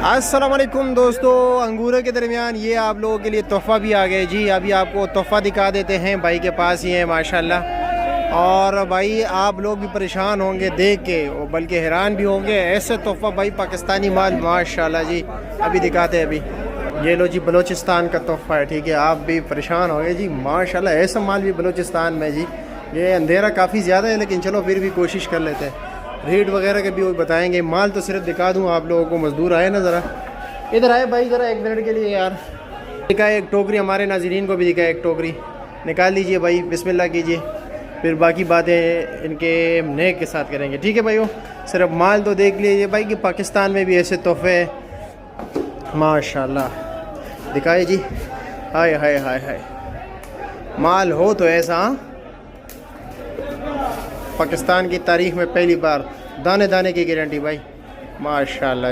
अस्सलाम वालेकुम दोस्तों, अंगूरों के दरमियान ये आप लोगों के लिए तोहफ़ा भी आ गया जी। अभी आपको तोहफ़ा दिखा देते हैं, भाई के पास ही है माशाल्लाह। और भाई आप लोग भी परेशान होंगे देख के, और बल्कि हैरान भी होंगे। ऐसे तोहफ़ा भाई पाकिस्तानी माल माशाल्लाह जी। अभी दिखाते हैं। अभी ये लो जी, बलूचिस्तान का तोहफ़ा है, ठीक है। आप भी परेशान होंगे जी माशाल्लाह, ऐसा माल भी बलूचिस्तान में जी। ये अंधेरा काफ़ी ज़्यादा है, लेकिन चलो फिर भी कोशिश कर लेते हैं। रेट वगैरह के भी वो बताएंगे। माल तो सिर्फ दिखा दूँ आप लोगों को। मज़दूर आए ना, ज़रा इधर आए भाई, ज़रा 1 मिनट के लिए यार। दिखाए एक टोकरी, हमारे नाज़रीन को भी दिखाए एक टोकरी। निकाल लीजिए भाई, बिस्मिल्लाह कीजिए, फिर बाकी बातें इनके नेक के साथ करेंगे, ठीक है भाइयों। सिर्फ माल तो देख लीजिए भाई कि पाकिस्तान में भी ऐसे तोहफ़े माशाल्लाह। दिखाए जी, हाय हाय हाय हाय, माल हो तो ऐसा। पाकिस्तान की तारीख़ में पहली बार दाने दाने की गारंटी भाई माशाल्लाह।